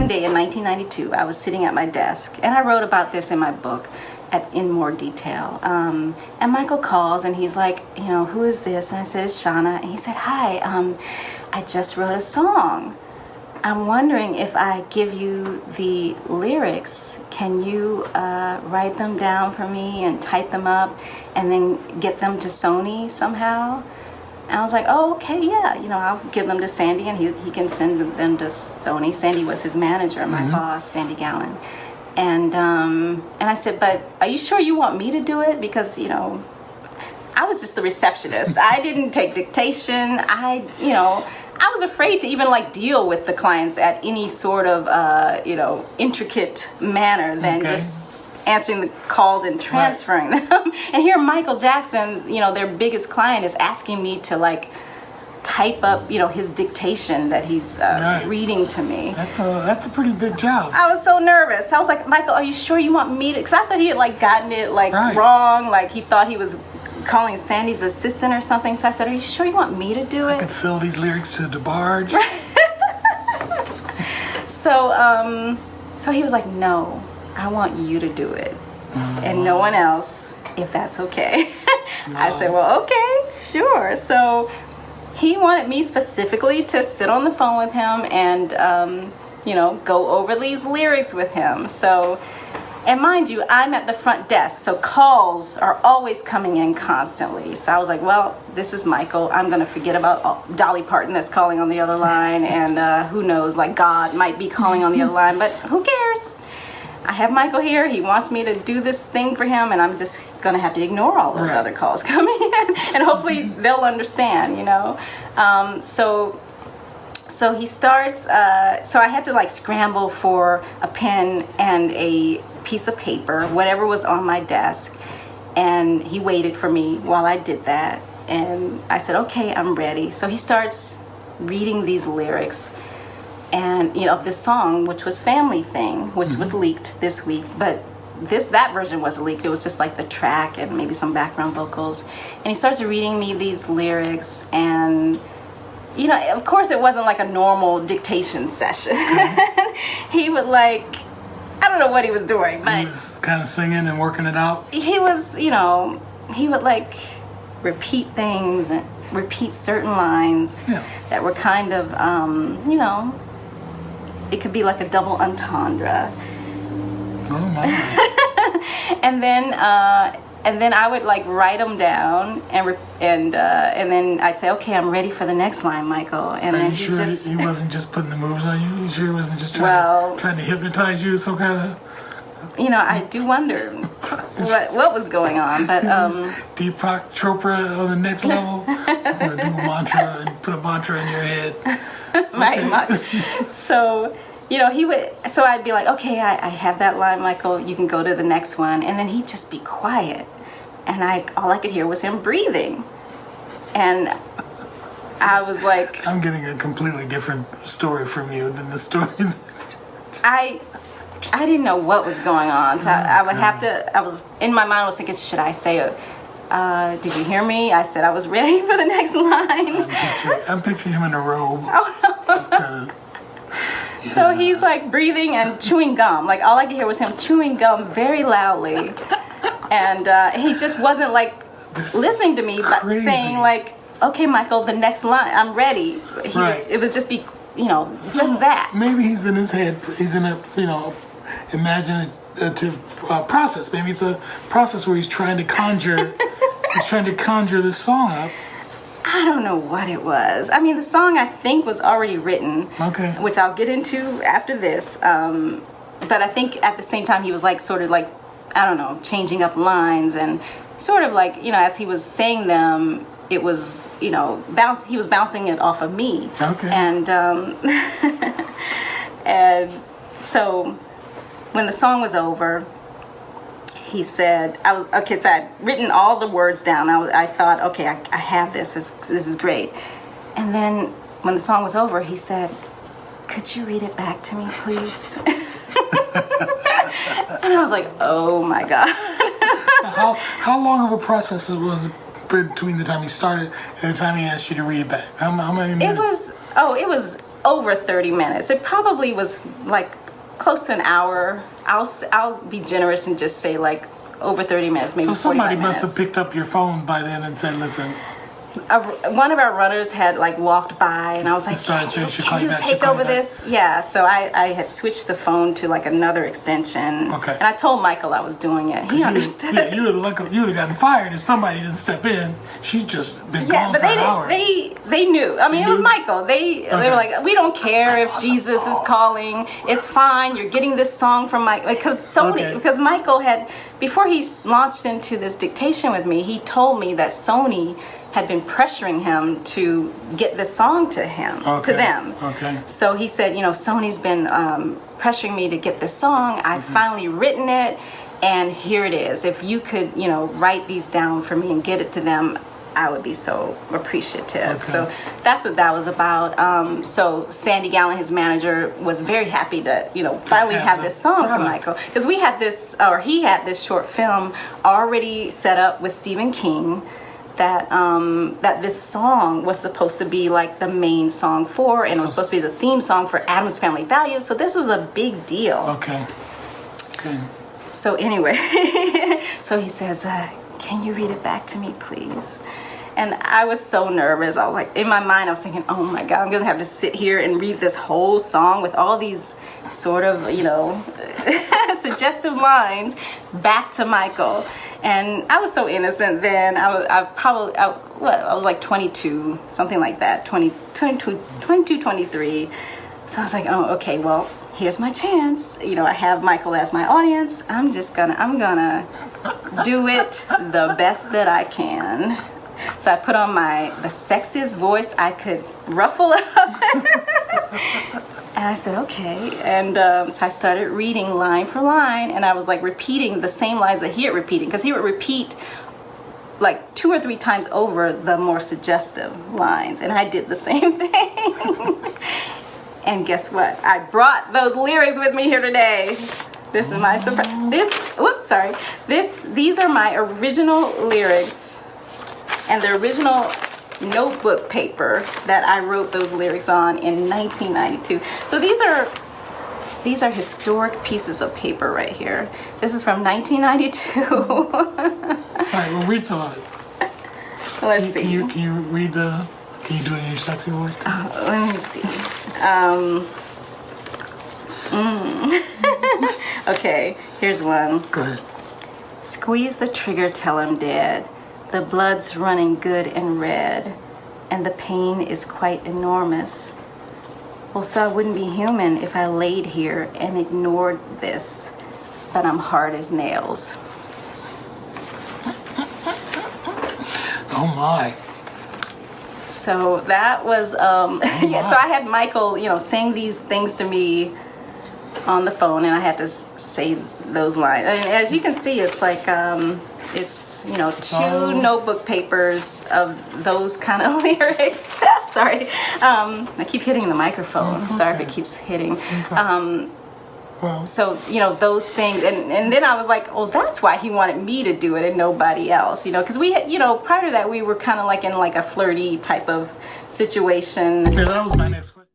one day in 1992, I was sitting at my desk, and I wrote about this in my book in more detail. And Michael calls, and he's like, who is this? And I said, it's Shauna. And he said, hi, I just wrote a song. I'm wondering if I give you the lyrics, can you write them down for me and type them up and then get them to Sony somehow? And I was like, oh, okay, yeah. I'll give them to Sandy and he can send them to Sony. Sandy was his manager, my boss, Sandy Gallen. And I said, but are you sure you want me to do it? Because, I was just the receptionist. I didn't take dictation. I was afraid to even deal with the clients at any sort of, intricate manner than just answering the calls and transferring them. And here Michael Jackson, their biggest client, is asking me to type up, his dictation that he's reading to me. That's a pretty big job. I was so nervous. I was like, Michael, are you sure you want me to? Because I thought he had gotten it wrong. He thought he was calling Sandy's assistant or something. So I said, are you sure you want me to do it? I could sell these lyrics to DeBarge. So he was like, no, I want you to do it. And no one else, if that's okay. No. I said, well, okay, sure. So he wanted me specifically to sit on the phone with him and, go over these lyrics with him. So, and mind you, I'm at the front desk, so calls are always coming in constantly. So I was like, well, this is Michael. I'm going to forget about Dolly Parton that's calling on the other line, and who knows, God might be calling on the other line, but who cares? I have Michael here. He wants me to do this thing for him, and I'm just going to have to ignore all those other calls coming in, and hopefully they'll understand, So he starts, so I had to scramble for a pen and a piece of paper, whatever was on my desk, and he waited for me while I did that, and I said, okay, I'm ready. So he starts reading these lyrics, and this song, which was Family Thing, which was leaked this week, but that version was leaked. It was just the track and maybe some background vocals, and he starts reading me these lyrics, and of course it wasn't a normal dictation session. He would I don't know what he was doing, but he was kind of singing and working it out. He was, he would repeat things and repeat certain lines that were kind of, it could be a double entendre. Oh my! And then I would write them down and then I'd say, okay, I'm ready for the next line, Michael. And then he wasn't just putting the moves on you? You sure he wasn't just trying to hypnotize you? Some kind of. I do wonder what was going on, but Deepak Chopra on the next level. I'm gonna do a mantra and put a mantra in your head. Right. So. He would, so I'd be like, okay, I have that line, Michael, you can go to the next one. And then he'd just be quiet. And all I could hear was him breathing. And I was like... I'm getting a completely different story from you than the story. I didn't know what was going on. So I would have to, in my mind, I was thinking, should I say, did you hear me? I said I was ready for the next line. I'm picturing him in a robe. Oh, no. Just kind of... So he's breathing and chewing gum. All I could hear was him chewing gum very loudly. And he just wasn't listening to me, but saying okay, Michael, the next line, I'm ready. It was just just that. Maybe he's in his head, he's in a, imaginative process. Maybe it's a process where he's trying to conjure, this song up. I don't know what it was. I mean, the song I think was already written, which I'll get into after this. But I think at the same time he was sort of I don't know, changing up lines and sort of as he was saying them, it was he was bouncing it off of me. Okay. And and so when the song was over, he said, so I'd written all the words down. I thought, okay, I have this. This is great. And then when the song was over, he said, could you read it back to me, please? And I was like, oh my God. How long of a process was it between the time he started and the time he asked you to read it back? How many minutes? It was over 30 minutes. It probably was like close to an hour. I'll be generous and just say like over 30 minutes, maybe So somebody 45 must minutes. have picked up your phone by then and said, "Listen, One of our runners had like walked by, and I was like, Sorry, "Can she'll you, call can you you back, she'll take call you over back." this?" Yeah, so I had switched the phone to like another extension. Okay. And I told Michael I was doing it. He understood. Yeah, you would have gotten fired if somebody didn't step in. She's just been Yeah, gone but for they an hour. they knew. I mean, it was knew? Michael. They were like, "We don't care if Jesus is calling. It's fine. You're getting this song from Mike." Okay. Because Michael had, before he launched into this dictation with me, he told me that Sony had been pressuring him to get this song to them. Okay. So he said, Sony's been pressuring me to get this song. I've finally written it, and here it is. If you could, write these down for me and get it to them, I would be so appreciative. Okay. So that's what that was about. So Sandy Gallen, his manager, was very happy to, finally have this song from Michael. Because he had this short film already set up with Stephen King, that this song was supposed to be like the main song for, and it was supposed to be the theme song for Addams Family Values. So this was a big deal. Okay. So anyway, so he says, "Can you read it back to me, please?" And I was so nervous. I was like, in my mind, I was thinking, "Oh my God, I'm gonna have to sit here and read this whole song with all these sort of, suggestive lines back to Michael." And I was so innocent then. I was like 22, something like that, 22, 23. So I was like, "Oh, okay, well, here's my chance. I have Michael as my audience. I'm gonna do it the best that I can." So I put on the sexiest voice I could ruffle up. And I said, "Okay." And so I started reading line for line, and I was like repeating the same lines that he had repeated, because he would repeat like 2 or 3 times over the more suggestive lines, and I did the same thing. And guess what? I brought those lyrics with me here today. This is my surprise. These are my original lyrics, and the original notebook paper that I wrote those lyrics on in 1992. So these are historic pieces of paper right here. This is from 1992. All right, well, read some of it. Let's see. Can you read can you do it in your sexy voice? Let me see. Okay, here's one. Go ahead. "Squeeze the trigger till I'm dead. The blood's running good and red, and the pain is quite enormous. Well, so I wouldn't be human if I laid here and ignored this, but I'm hard as nails." Oh my. So that was, yeah, so I had Michael, sing these things to me on the phone, and I had to say those lines. And as you can see, it's like, it's 2 notebook papers of those kind of lyrics. Sorry, I keep hitting the microphone. It's Sorry okay. if it keeps hitting. Well, So those things, and then I was like, "Oh, that's why he wanted me to do it and nobody else." Because we had, prior to that, we were kind of like in like a flirty type of situation. yeah, that was my next question.